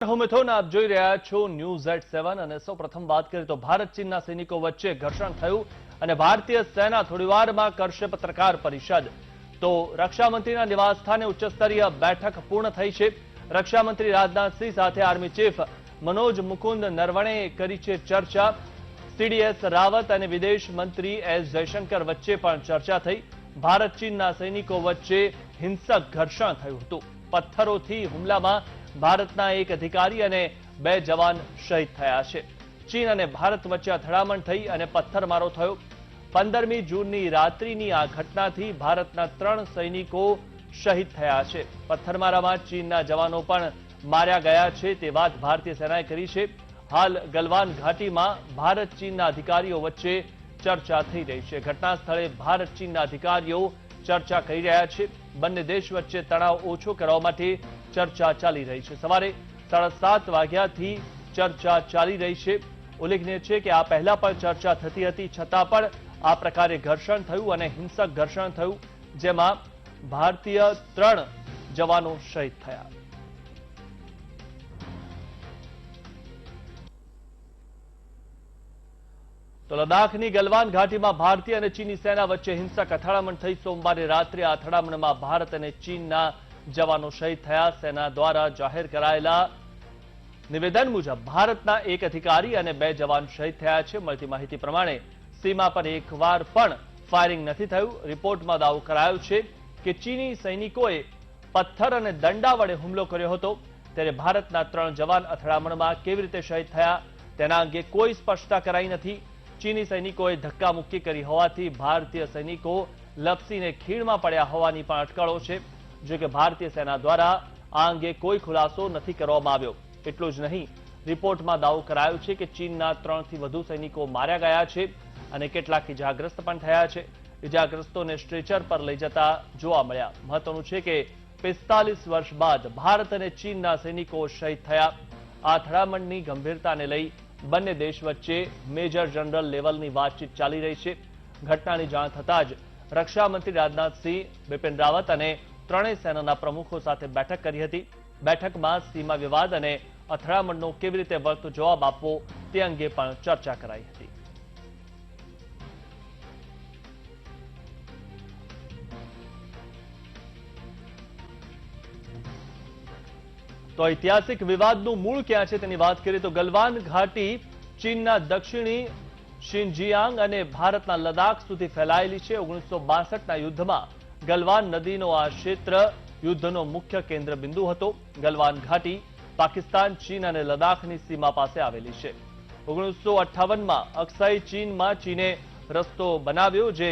હું મિથુન, આપ જોઈ રહ્યા છો ન્યૂઝ@7 અને સૌપ્રથમ વાત કરીએ તો ભારત ચીનના સૈનિકો વચ્ચે ઘર્ષણ થયું અને ભારતીય સેના થોડીવારમાં કરશે પત્રકાર પરિષદ। તો રક્ષામંત્રીના નિવાસસ્થાને ઉચ્ચસ્તરીય બેઠક પૂર્ણ થઈ છે। રક્ષામંત્રી રાજનાથસિંહ સાથે આર્મી ચીફ મનોજ મુકુંદ નરવણેએ કરી છે ચર્ચા। સીડીએસ રાવત અને વિદેશ મંત્રી એસ જયશંકર વચ્ચે પણ ચર્ચા થઈ। ભારત ચીનના સૈનિકો વચ્ચે હિંસક ઘર્ષણ થયું હતું। પથ્થરોથી હુમલામાં ભારતના એક અધિકારી અને 2 જવાન શહીદ થયા છે। ચીન અને ભારત વચ્ચે અથડામણ થઈ અને પથ્થરમારો થયો। 15મી જૂનની રાત્રિની આ ઘટનાથી ભારતના 3 સૈનિકો શહીદ થયા છે। પથ્થરમારામાં ચીનના જવાનો પણ માર્યા ગયા છે તે વાત ભારતીય સેનાએ કરી છે। હાલ ગલવાન ઘાટીમાં ભારત ચીનના અધિકારીઓ વચ્ચે ચર્ચા થઈ રહી છે। ઘટના સ્થળે ભારત ચીનના અધિકારીઓ ચર્ચા કરી રહ્યા છે। બંને દેશ વચ્ચે તણાવ ઓછો કરવા માટે ચર્ચા ચાલી રહી છે। સવારે 7:30 વાગ્યાથી ચર્ચા ચાલી રહી છે। ઉલ્લેખનીય છે કે આ પહેલા પણ ચર્ચા થતી હતી, છતાં પણ આ પ્રકારે ઘર્ષણ થયું અને હિંસક ઘર્ષણ થયું, જેમાં ભારતીય 3 જવાનો શહીદ થયા। તો લદ્દાખની ગલવાન ઘાટીમાં ભારતીય અને ચીની સેના વચ્ચે હિંસક અથડામણ થઈ। સોમવારે રાત્રે આ અથડામણમાં ભારત અને ચીનના જવાનો શહીદ થયા। સેના દ્વારા જાહેર કરાયેલા નિવેદન મુજબ ભારતના એક અધિકારી અને 2 જવાન શહીદ થયા છે। મળતી માહિતી પ્રમાણે સીમા પર એકવાર પણ ફાયરિંગ નથી થયું। રિપોર્ટમાં દાવો કરાયો છે કે ચીની સૈનિકોએ પથ્થર અને દંડા વડે હુમલો કર્યો હતો, ત્યારે ભારતના 3 જવાન અથડામણમાં કેવી રીતે શહીદ થયા તેના અંગે કોઈ સ્પષ્ટતા કરાઈ નથી। ચીની સૈનિકોએ ધક્કામુક્કી કરી હોવાથી ભારતીય સૈનિકો લપસીને ખીણમાં પડ્યા હોવાની પણ અટકળો છે। જો કે ભારતીય સેના દ્વારા આ અંગે કોઈ ખુલાસો નથી કરવામાં આવ્યો। એટલું જ નહીં, રિપોર્ટમાં દાવો કરાયો છે કે ચીનના 3થી વધુ સૈનિકો માર્યા ગયા છે અને કેટલાક ઇજાગ્રસ્ત પણ થયા છે। ઇજાગ્રસ્તોને સ્ટ્રેચર પર લઈ જતા જોવા મળ્યા। મહત્વનું છે કે 45 વર્ષ બાદ ભારત અને ચીનના સૈનિકો શહીદ થયા। આ અથડામણની ગંભીરતાને લઈ બંને દેશ વચ્ચે મેજર જનરલ લેવલની વાતચીત ચાલી રહી છે। ઘટનાની જાણ થતાં જ રક્ષામંત્રી રાજનાથસિંહ, બિપિન રાવત અને 3 સેનાના પ્રમુખો સાથે બેઠક કરી હતી। બેઠકમાં સીમા વિવાદ અને અથડામણનો કેવી રીતે વળતો જવાબ આપવો તે અંગે પણ ચર્ચા કરાઈ હતી। તો ઐતિહાસિક વિવાદનું મૂળ ક્યાં છે તેની વાત કરીએ તો ગલવાન ઘાટી ચીનના દક્ષિણી શિનજિયાંગ અને ભારતના લદ્દાખ સુધી ફેલાયેલી છે। 1962ના યુદ્ધમાં ગલવાન નદીનો આ ક્ષેત્ર યુદ્ધનો મુખ્ય કેન્દ્ર બિંદુ હતો। ગલવાન ઘાટી પાકિસ્તાન, ચીન અને લદ્દાખની સીમા પાસે આવેલી છે। 1958માં અક્સાઈ ચીનમાં ચીને રસ્તો બનાવ્યો જે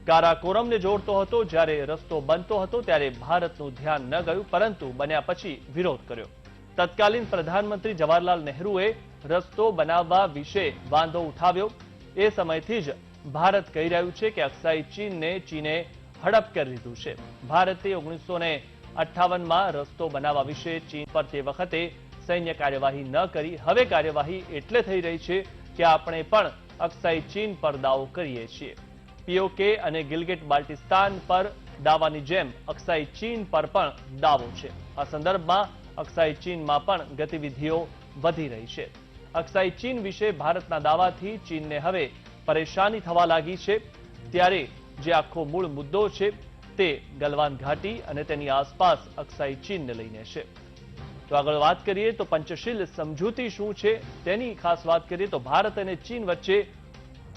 કારાકોરમને જોડતો હતો। જ્યારે રસ્તો બનતો હતો ત્યારે ભારતનું ધ્યાન ન ગયું, પરંતુ બન્યા પછી વિરોધ કર્યો। તત્કાલીન પ્રધાનમંત્રી જવાહરલાલ નહેરુએ રસ્તો બનાવવા વિશે વાંધો ઉઠાવ્યો। એ સમયથી જ ભારત કહી રહ્યું છે કે અક્સાઈ ચીને હડપ કરી લીધું છે। ભારતે 1958માં રસ્તો બનાવવા વિશે ચીન પર તે વખતે સૈન્ય કાર્યવાહી ન કરી। હવે કાર્યવાહી એટલે થઈ રહી છે કે આપણે પણ અક્સાઈ ચીન પર દાવો કરીએ છીએ। પીઓકે અને ગિલગિટ બાલ્ટિસ્તાન પર દાવાની જેમ અક્સાઈ ચીન પર પણ દાવો છે। આ સંદર્ભમાં અક્સાઈ ચીનમાં પણ ગતિવિધિઓ વધી રહી છે। અક્સાઈ ચીન વિશે ભારતના દાવાથી ચીનને હવે પરેશાની થવા લાગી છે। ત્યારે જે આખો મૂળ મુદ્દો છે તે ગલવાન ઘાટી અને તેની આસપાસ અક્સાઈ ચીનને લઈને છે। તો આગળ વાત કરીએ તો પંચશીલ સમજૂતી શું છે તેની ખાસ વાત કરીએ તો ભારત અને ચીન વચ્ચે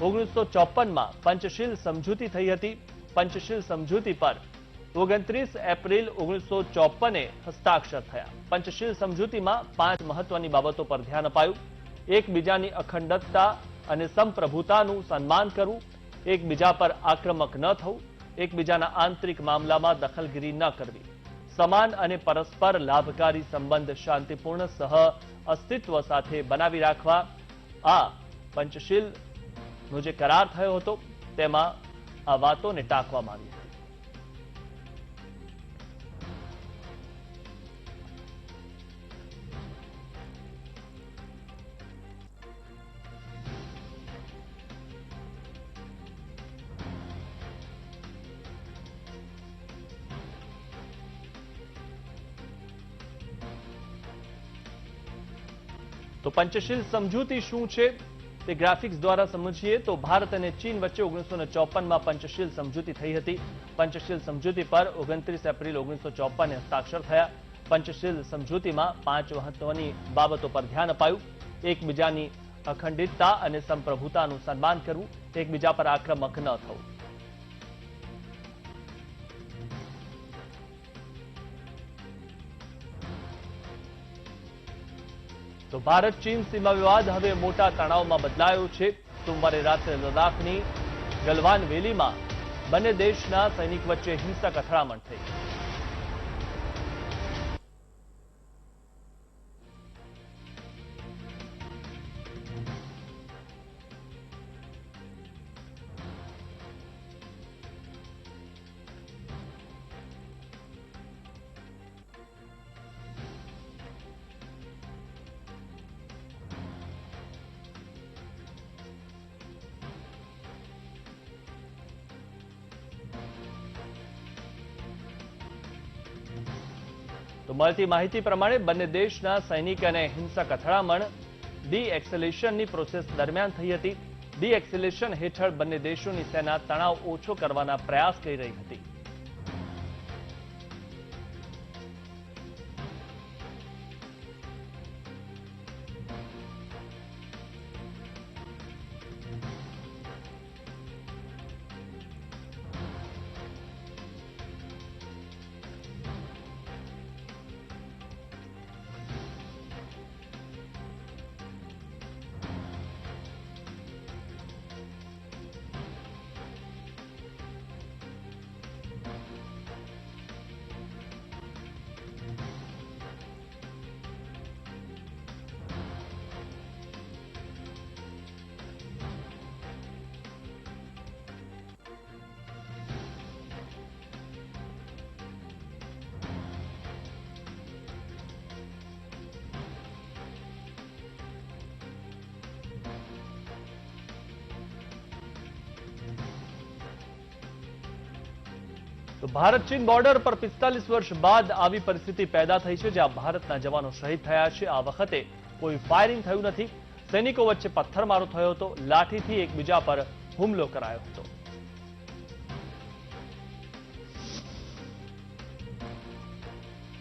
1954માં પંચશીલ સમજૂતી થઈ હતી। પંચશીલ સમજૂતી પર 29 એપ્રિલ 1954એ હસ્તાક્ષર થયા। પંચશીલ સમજૂતીમાં 5 મહત્વની બાબતો પર ધ્યાન અપાયું। એકબીજાની અખંડતા અને સંપ્રભુતાનું સન્માન કરવું, એકબીજા પર આક્રમક ન થવું, એકબીજાના આંતરિક મામલામાં દખલગીરી ન કરવી, સમાન અને પરસ્પર લાભકારી સંબંધ શાંતિપૂર્ણ સહ અસ્તિત્વ સાથે બનાવી રાખવા। આ પંચશીલનો જે કરાર થયો હતો તેમાં આ વાતોને ટાંકવામાં આવી હતી। તો પંચશીલ સમજૂતી શું છે તે ગ્રાફિક્સ દ્વારા સમજીએ તો ભારત અને ચીન વચ્ચે 1954માં પંચશીલ સમજૂતી થઈ હતી. પંચશીલ સમજૂતી પર 29 એપ્રિલ 1954 હસ્તાક્ષર થયા. પંચશીલ સમજૂતીમાં 5 મહત્વની બાબતો પર ધ્યાન અપાયું. એકબીજાની અખંડિતતા અને સંપ્રભુતાનું સન્માન કરવું, એકબીજા પર આક્રમક ન થવું. તો ભારત ચીન સીમા વિવાદ હવે મોટા તણાવમાં બદલાયો છે. સોમવારે રાત્રે લદ્દાખની ગલવાન વેલીમાં બંને દેશના સૈનિક વચ્ચે હિંસક અથડામણ થઈ. તો મળતી માહિતી પ્રમાણે બંને દેશના સૈનિક અને હિંસક અથડામણ ડી-એક્સેલેશનની પ્રોસેસ દરમિયાન થઈ હતી. ડી-એક્સેલેશન હેઠળ બંને દેશોની સેના તણાવ ઓછો કરવાના પ્રયાસ કરી રહી હતી. તો ભારત ચીન બોર્ડર પર 45 વર્ષ બાદ આવી પરિસ્થિતિ पैदा થઈ છે, જ્યાં ભારતના જવાનો શહીદ થયા છે. આ વખતે કોઈ ફાયરિંગ થયું નથી. સૈનિકો વચ્ચે પથ્થરમારો થયો હતો. લાઠીથી એકબીજા પર હુમલો કરાયો હતો.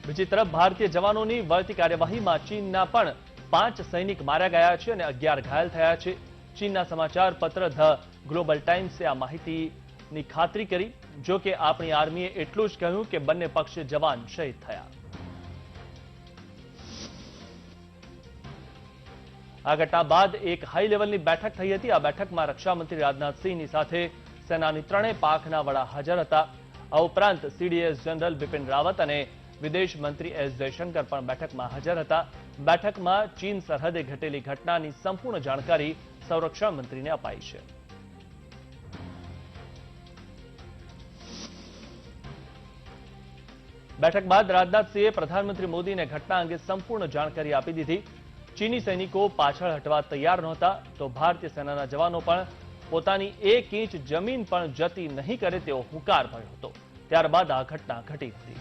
બીજી તરફ ભારતીય જવાનોની વળતી કાર્યવાહીમાં ચીનના પણ 5 સૈનિક માર્યા ગયા છે અને 11 ઘાયલ થયા છે. ચીનના સમાચાર પત્ર ધ ગ્લોબલ ટાઈમ્સે આ માહિતીની ખાતરી કરી. જો કે આપણી આર્મીએ એટલું જ કહ્યું કે બંને પક્ષે જવાન શહીદ થયા. આ ઘટના બાદ એક હાઈ લેવલની બેઠક થઈ હતી. આ બેઠકમાં રક્ષામંત્રી રાજનાથ સિંહની સાથે સેનાની ત્રણેય પાંખના વડા હાજર હતા. આ ઉપરાંત સીડીએસ જનરલ બિપિન રાવત અને વિદેશ મંત્રી એસ જયશંકર પણ બેઠકમાં હાજર હતા. બેઠકમાં ચીન સરહદે ઘટેલી ઘટનાની સંપૂર્ણ જાણકારી સંરક્ષણ મંત્રીને અપાઈ છે. બેઠક બાદ રાજનાથસિંહે પ્રધાનમંત્રી મોદીને ઘટના અંગે સંપૂર્ણ જાણકારી આપી દીધી. ચીની સૈનિકો પાછળ હટવા તૈયાર નહોતા, તો ભારતીય સેનાના જવાનો પણ પોતાની 1 ઇંચ જમીન પણ જતી નહીં કરે તેવો હુંકાર ભર્યો હતો. ત્યારબાદ આ ઘટના ઘટી હતી.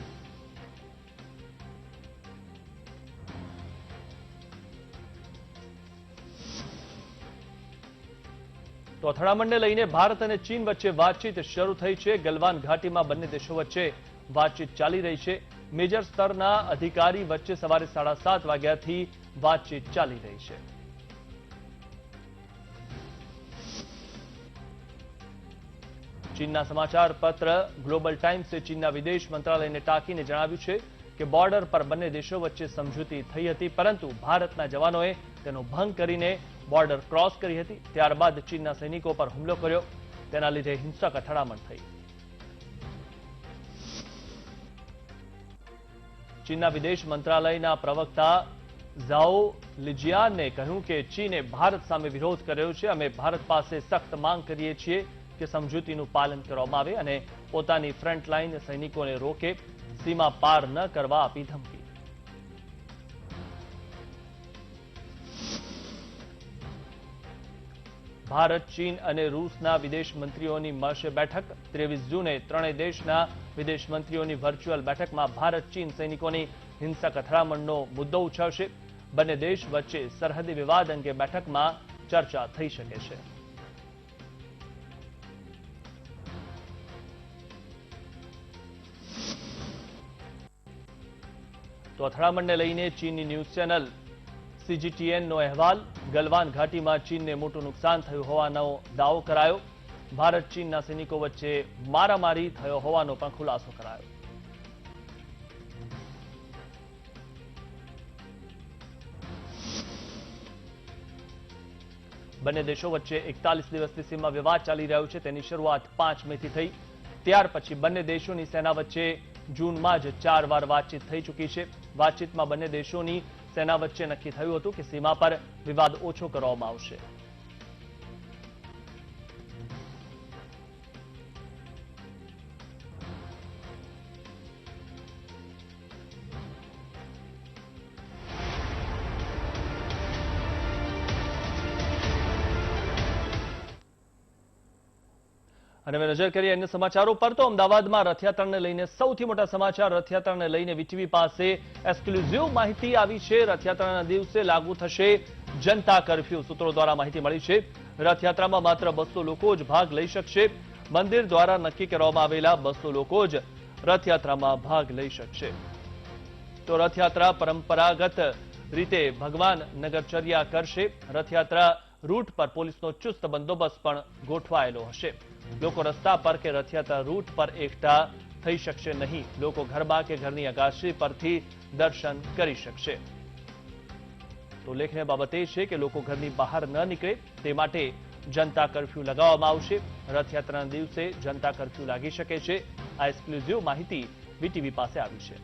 તો અથડામણને લઈને ભારત અને ચીન વચ્ચે વાતચીત શરૂ થઈ છે. ગલવાન ઘાટીમાં બંને દેશો વચ્ચે વાતચીત ચાલી રહી છે. મેજર સ્તરના અધિકારી વચ્ચે સવારે 7:30 વાગ્યાથી વાતચીત ચાલી રહી છે. ચીનના સમાચાર પત્ર ગ્લોબલ ટાઈમ્સે ચીનના વિદેશ મંત્રાલયને ટાંકીને જણાવ્યું છે કે બોર્ડર પર બંને દેશો વચ્ચે સમજૂતી થઈ હતી, પરંતુ ભારતના જવાનોએ તેનો ભંગ કરીને બોર્ડર ક્રોસ કરી હતી. ત્યારબાદ ચીનના સૈનિકો પર હુમલો કર્યો. તેના લીધે હિંસક અથડામણ થઈ. ચીનના વિદેશ મંત્રાલયના પ્રવક્તા ઝાઓ લિજિયાને કહ્યું કે ચીને ભારત સામે વિરોધ કર્યો છે. અમે ભારત પાસે સખ્ત માંગ કરીએ છીએ કે સમજૂતીનું પાલન કરવામાં આવે અને પોતાની ફ્રન્ટલાઇન સૈનિકોને રોકે. સીમા પાર ન કરવા આપી ધમકી. ભારત, ચીન અને રૂસના વિદેશ મંત્રીઓની મળશે બેઠક. 23 જૂને ત્રણેય દેશના વિદેશ મંત્રીઓની વર્ચ્યુઅલ બેઠકમાં ભારત ચીન સૈનિકોની હિંસક અથડામણનો મુદ્દો ઉછળશે. બંને દેશ વચ્ચે સરહદી વિવાદ અંગે બેઠકમાં ચર્ચા થઈ શકે છે. તો અથડામણને લઈને ચીનની ન્યૂઝ ચેનલ CGTNનો અહેવાલ. ગલવાન ઘાટીમાં ચીનને મોટું નુકસાન થયું હોવાનો દાવો કરાયો. ભારત ચીનના સૈનિકો વચ્ચે મારામારી થયો હોવાનો પણ ખુલાસો કરાયો. બંને દેશો વચ્ચે 41 દિવસથી સીમા વિવાદ ચાલી રહ્યો છે. તેની શરૂઆત 5 મેથી થઈ. ત્યાર પછી બંને દેશોની સેના વચ્ચે જૂનમાં જ 4 વાર વાતચીત થઈ ચૂકી છે. વાતચીતમાં બંને દેશોની સેના વચ્ચે નક્કી થયું હતું કે સીમા પર વિવાદ ઓછો કરવામાં આવશે. અને હવે નજર કરીએ અન્ય સમાચારો પર. તો અમદાવાદમાં રથયાત્રાને લઈને સૌથી મોટા સમાચાર. રથયાત્રાને લઈને વીટીવી પાસે એક્સક્લુઝિવ માહિતી આવી છે. રથયાત્રાના દિવસે લાગુ થશે જનતા કર્ફ્યુ. સૂત્રો દ્વારા માહિતી મળી છે. રથયાત્રામાં માત્ર 200 લોકો જ ભાગ લઈ શકશે. મંદિર દ્વારા નક્કી કરવામાં આવેલા 200 લોકો જ રથયાત્રામાં ભાગ લઈ શકશે. તો રથયાત્રા પરંપરાગત રીતે ભગવાન નગરચર્યા કરશે. રથયાત્રા રૂટ પર પોલીસનો ચુસ્ત બંદોબસ્ત પણ ગોઠવાયેલો હશે. લોકો રસ્તા પર કે રથયાત્રા રૂટ પર એકઠા થઈ શકશે નહીં. લોકો ઘરમાં કે ઘરની અગાશી પરથી દર્શન કરી શકશે. તો ઉલ્લેખનીય બાબત એ છે કે લોકો ઘરની બહાર ન નીકળે તે માટે જનતા કર્ફ્યુ લગાવવામાં આવશે. રથયાત્રાના દિવસે જનતા કર્ફ્યુ લાગી શકે છે. આ એક્સક્લુઝિવ માહિતી વીટીવી પાસે આવી છે.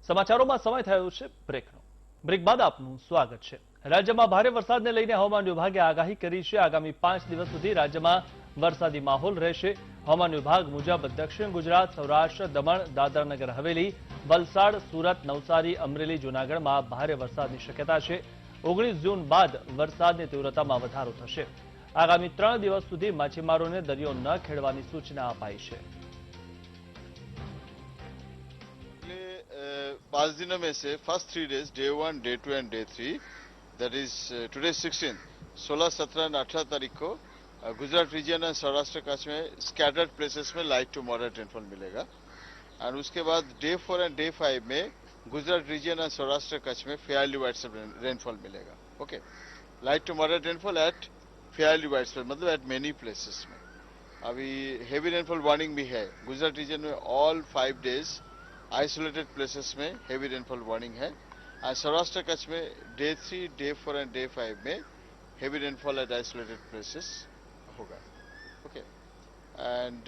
સમાચારોમાં સમય થયો છે બ્રેકનો. બ્રેક બાદ આપનું સ્વાગત છે. રાજ્યમાં ભારે વરસાદને લઈને હવામાન વિભાગે આગાહી કરી છે. આગામી 5 દિવસ સુધી રાજ્યમાં વરસાદી માહોલ રહેશે. હવામાન વિભાગ મુજબ દક્ષિણ ગુજરાત, સૌરાષ્ટ્ર, દમણ, દાદરા નગર હવેલી, વલસાડ, સુરત, નવસારી, અમરેલી, જૂનાગઢમાં ભારે વરસાદની શક્યતા છે. 19 જૂન બાદ વરસાદની તીવ્રતામાં વધારો થશે. આગામી 3 દિવસ સુધી માછીમારોને દરિયો ન ખેડવાની સૂચના અપાઈ છે. 5 दिनों में से first 3 days, day 1, day 2 and day 3, that is today 16, 16, 17 and 18 तारीख को गुजरात रीजन एंड सौराष्ट्र कच्छ में स्कैटर्ड प्लेसेस में लाइट टू मॉडरेट रेनफॉल मिलेगा. एंड उसके बाद डे 4 एंड डे 5 में गुजरात रीजन एंड सौराष्ट्र कच्छ में फेयरली वाइडस्प्रेड रेनफॉल मिलेगा. Okay, light to moderate rainfall at fairly widespread मतलब एट मेनी प्लेसेस में. अभी हेवी रेनफॉल वार्निंग भी है गुजरात रीजन में. ऑल 5 डेज आइसोलेटेड प्लेसेस में हेवी रेनफॉल वार्निंग है. एंड सौराष्ट्र कच्छ में डे 3, डे 4 एंड डे 5 में heavy rainfall at isolated places होगा. ओके, एंड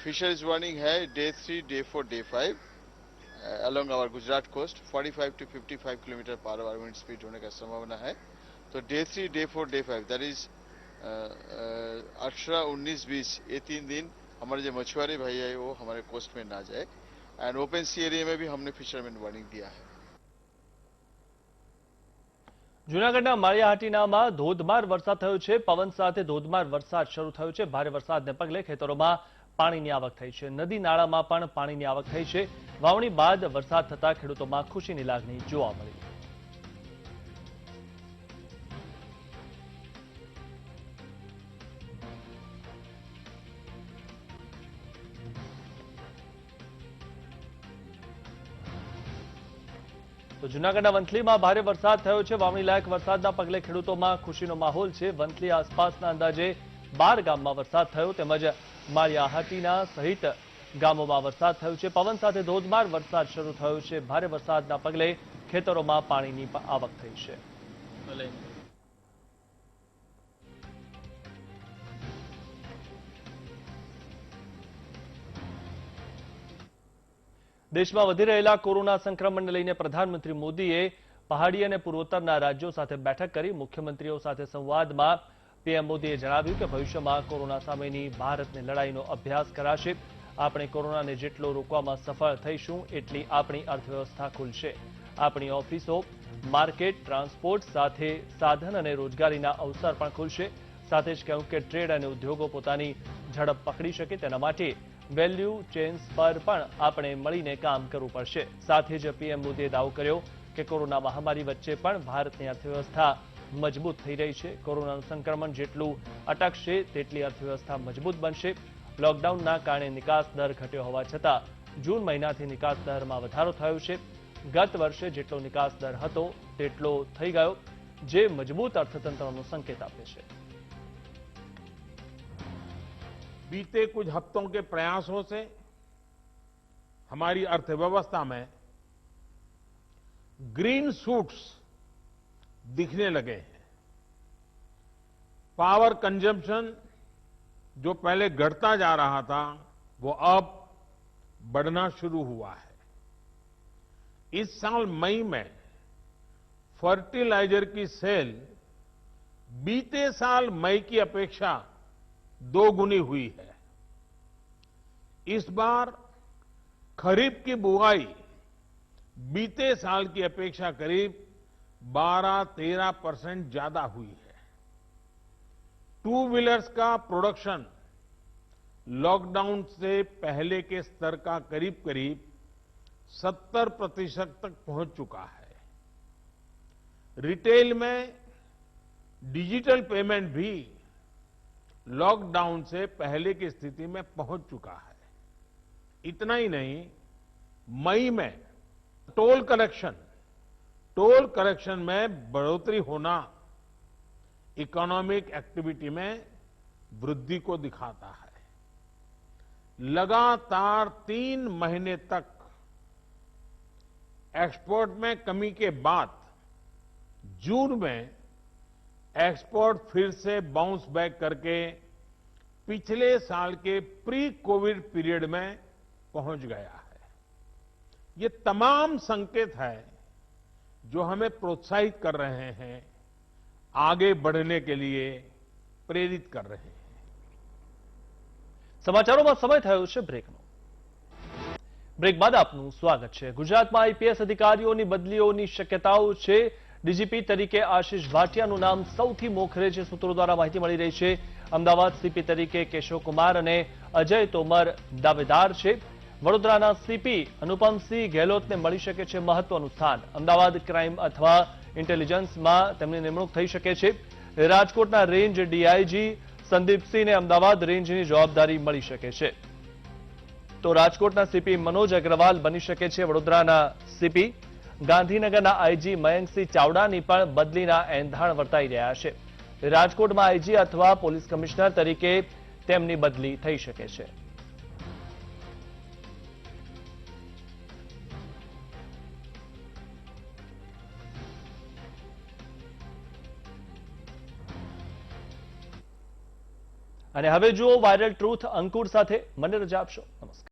फिशरीज वार्निंग है day 3, day 4, day 5 along our Gujarat coast. 45 to 55 kilometre per hour wind speed होने का संभावना है. तो day 3, day 4, day 5 that is 18, 19, 20 ये 3 दिन हमारे जो मछुआरे भाई है वो हमारे कोस्ट में ना जाए. एंड ओपन सी एरिया में भी हमने फिशरमैन वार्निंग दिया है. જૂનાગઢના માળિયાહાટીનામાં ધોધમાર વરસાદ થયો છે. પવન સાથે ધોધમાર વરસાદ શરૂ થયો છે. ભારે વરસાદને પગલે ખેતરોમાં પાણીની આવક થઈ છે. નદી નાળામાં પણ પાણીની આવક થઈ છે. વાવણી બાદ વરસાદ થતા ખેડૂતોમાં ખુશીની લાગણી જોવા મળી. તો જૂનાગઢના વંથલીમાં ભારે વરસાદ થયો છે. વાવણી લાયક વરસાદના પગલે ખેડૂતોમાં ખુશીનો માહોલ છે. વંથલી આસપાસના અંદાજે 12 ગામમાં વરસાદ થયો તેમજ માળિયાહાટીના સહિત ગામોમાં વરસાદ થયો છે. પવન સાથે ધોધમાર વરસાદ શરૂ થયો છે. ભારે વરસાદના પગલે ખેતરોમાં પાણીની આવક થઈ છે. દેશમાં વધી રહેલા કોરોના સંક્રમણને લઈને પ્રધાનમંત્રી મોદીએ પહાડી અને પૂર્વોત્તરના રાજ્યો સાથે બેઠક કરી. મુખ્યમંત્રીઓ સાથે સંવાદમાં પીએમ મોદીએ જણાવ્યું કે ભવિષ્યમાં કોરોના સામેની ભારતની લડાઈનો અભ્યાસ કરાશે. આપણે કોરોનાને જેટલો રોકવામાં સફળ થઈશું એટલી આપણી અર્થવ્યવસ્થા ખુલશે. આપણી ઓફિસો, માર્કેટ, ટ્રાન્સપોર્ટ સાથે સાધન અને રોજગારીના અવસર પણ ખુલશે. સાથે જ કહ્યું કે ટ્રેડ અને ઉદ્યોગો પોતાની ઝડપ પકડી શકે તેના માટે વેલ્યુ ચેન્સ પર પણ આપણે મળીને કામ કરવું પડશે। સાથે જ પીએમ મોદીએ દાવો કર્યો કે કોરોના મહામારી વચ્ચે પણ ભારતની અર્થવ્યવસ્થા મજબૂત થઈ રહી છે। કોરોનાનું સંક્રમણ જેટલું અટકશે તેટલી અર્થવ્યવસ્થા મજબૂત બનશે। લોકડાઉનના કારણે નિકાસ દર ઘટ્યો હોવા છતાં જૂન મહિનાથી નિકાસ દરમાં વધારો થયો છે। ગત વર્ષે જેટલો નિકાસ દર હતો તેટલો થઈ ગયો, જે મજબૂત અર્થતંત્રનો સંકેત આપે છે। बीते कुछ हफ्तों के प्रयासों से हमारी अर्थव्यवस्था में ग्रीन शूट्स दिखने लगे हैं। पावर कंजम्पशन जो पहले घटता जा रहा था वो अब बढ़ना शुरू हुआ है। इस साल मई में फर्टिलाइजर की सेल बीते साल मई की अपेक्षा 2 गुनी हुई है। इस बार खरीफ की बुआई बीते साल की अपेक्षा करीब 12-13% ज्यादा हुई है। 2 व्हीलर्स का प्रोडक्शन लॉकडाउन से पहले के स्तर का करीब करीब 70% तक पहुंच चुका है। रिटेल में डिजिटल पेमेंट भी लॉकडाउन से पहले की स्थिति में पहुंच चुका है। इतना ही नहीं, मई में टोल कलेक्शन में बढ़ोतरी होना इकोनॉमिक एक्टिविटी में वृद्धि को दिखाता है। लगातार 3 महीने तक एक्सपोर्ट में कमी के बाद जून में एक्सपोर्ट फिर से बाउंस बैक करके पिछले साल के प्री कोविड पीरियड में पहुंच गया है। ये तमाम संकेत है जो हमें प्रोत्साहित कर रहे हैं, आगे बढ़ने के लिए प्रेरित कर रहे हैं। સમાચારોમાં સમય થયો છે બ્રેકનો। બ્રેક બાદ આપનું સ્વાગત છે। ગુજરાતમાં આઈપીએસ અધિકારીઓની બદલીઓની શક્યતાઓ છે। ડીજીપી તરીકે આશિષ ભાટિયાનું નામ સૌથી મોખરે છે, સૂત્રો દ્વારા માહિતી મળી રહી છે। અમદાવાદ સીપી તરીકે કેશવ કુમાર અને અજય તોમર દાવેદાર છે। વડોદરાના સીપી અનુપમસિંહ ગેહલોતને મળી શકે છે મહત્વનું સ્થાન। અમદાવાદ ક્રાઇમ અથવા ઇન્ટેલિજન્સમાં તેમની નિમણૂક થઈ શકે છે। રાજકોટના રેન્જ ડીઆઈજી સંદીપસિંહને અમદાવાદ રેન્જની જવાબદારી મળી શકે છે, તો રાજકોટના સીપી મનોજ અગ્રવાલ બની શકે છે વડોદરાના સીપી। ગાંધીનગરના આઈજી મયંકસિંહ ચાવડાની પણ બદલીના એંધાણ વર્તાઈ રહ્યા છે। રાજકોટમાં આઈજી અથવા પોલીસ કમિશનર તરીકે તેમની બદલી થઈ શકે છે। અને હવે જુઓ વાયરલ ટ્રુથ અંકુર સાથે। મને રજા આપશો। નમસ્કાર।